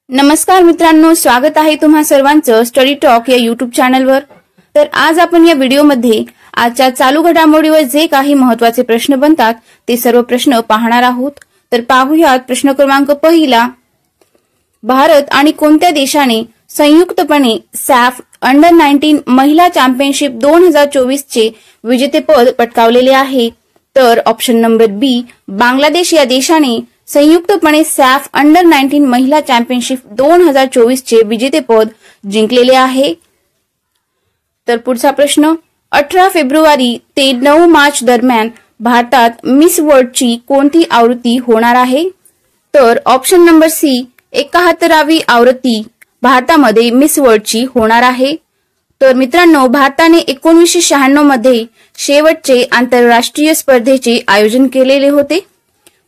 नमस्कार मित्रांनो, स्वागत आहे तुम्हा सर्वांचं स्टडी टॉक या यूट्यूब चॅनलवर। तर आज आपण या व्हिडिओमध्ये आजच्या चालू घडामोडीवर जे काही महत्त्वाचे प्रश्न बनतात ते सर्व प्रश्न पाहणार आहोत। तर पाहूयात प्रश्न क्रमांक पहिला। भारत आणि कोणत्या देशाने संयुक्तपणे सॅफ अंडर 19 महिला चॅम्पियनशिप 2024 चे विजेतेपद पटकावलेले आहे? तर ऑप्शन नंबर बी, बांगलादेश या देशाने संयुक्तपणे सॅफ अंडर 19 महिला चॅम्पियनशिप 2024 चे विजेतेपद जिंकलेले आहे। तर पुढचा प्रश्न, 18 फेब्रुवारी ते 9 मार्च दरम्यान भारतात मिस वर्ल्डची कोणती आवृत्ती होणार आहे? तर ऑप्शन नंबर सी, 71वी आवृत्ती भारतामध्ये मिस वर्ल्डची होणार आहे। तर मित्रांनो, भारताने 1996 मध्ये शेवटचे आंतरराष्ट्रीय स्पर्धेचे आयोजन केलेले होते।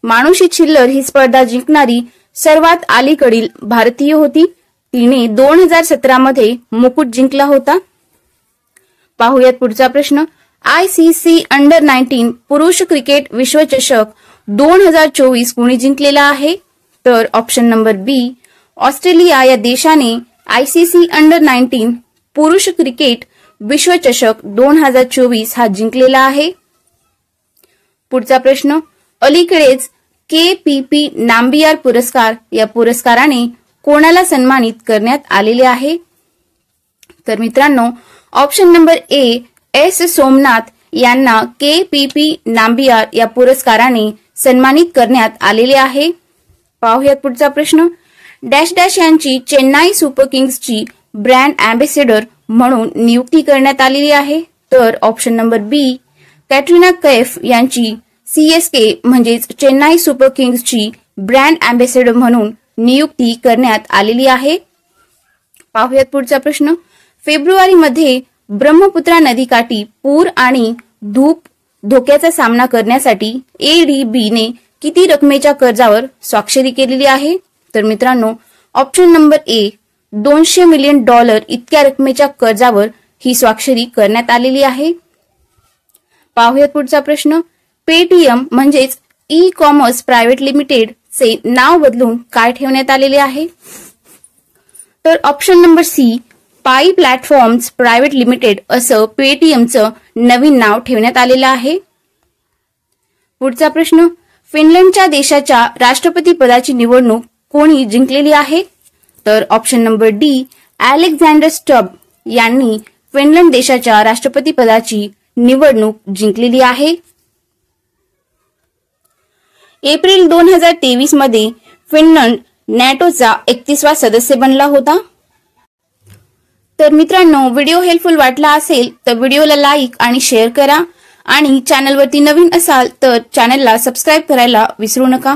मानुषी छिल्लर ही स्पर्धा जिंकणारी सर्वात अलीकडील भारतीय होती। तिने 2017 मध्ये मुकुट जिंकला होता। पाहूयात पुढचा प्रश्न, ICC अंडर 19 पुरुष क्रिकेट विश्वचषक 2024 कोणी जिंकलेला आहे? तर ऑप्शन नंबर बी, ऑस्ट्रेलिया या देशाने ICC अंडर 19 पुरुष क्रिकेट विश्वचषक 2024 हा जिंकलेला आहे। पुढचा प्रश्न, अलीकडेच KPP नाम्बियार पुरस्कार या पुरस्काराने कोणाला सन्मानित करण्यात आलेले आहे? तर मित्रांनो, option number A, S Somnath यांना KPP नाम्बियार या पुरस्काराने सन्मानित करण्यात आलेले आहे। पाहूयात पुढचा प्रश्न, डॅश डॅश यांची चेन्नई सुपर किंग्सची ब्रँड अँबॅसेडर म्हणून नियुक्ती करण्यात आलेली आहे? तर ऑप्शन नंबर बी, कॅटरीना कैफ यांची CSK म्हणजेच चेन्नई सुपर किंग्सची ब्रँड अँबॅसेडर म्हणून नियुक्ती करण्यात आलेली आहे। पाहूयात पुढचा प्रश्न, फेब्रुवारीमध्ये ब्रह्मपुत्रा नदीकाठी पूर आणि धोक्याचा सामना करण्यासाठी ADB ने किती रकमेच्या कर्जावर स्वाक्षरी केलेली आहे? तर मित्रांनो, ऑप्शन नंबर ए, $200 मिलियन इतक्या रकमेच्या कर्जावर ही स्वाक्षरी करण्यात आलेली आहे। पाहूयात पुढचा प्रश्न, पेटीएम म्हणजेच ई कॉमर्स प्रायव्हेट लिमिटेड चे नाव बदलून काय ठेवण्यात आलेले आहे? तर ऑप्शन नंबर सी, पाई प्लॅटफॉर्म्स प्रायव्हेट लिमिटेड असं पेटीएमचं नवीन नाव ठेवण्यात आलेलं आहे। पुढचा प्रश्न, फिनलंडच्या देशाच्या राष्ट्रपती पदाची निवडणूक कोणी जिंकलेली आहे? तर option number D, Alexander stub यांनी फिनलंड देशाच्या राष्ट्रपती पदाची निवडणूक जिंकलेली आहे। एप्रिल 2023 मध्ये फिनलंड नॅटोचा 31वा सदस्य बनला होता। तर मित्रांनो, व्हिडिओ हेल्पफुल वाटला असेल तर व्हिडिओला लाईक आणि शेअर करा आणि चॅनलवरती नवीन असाल तर चॅनलला सबस्क्राईब करायला विसरू नका।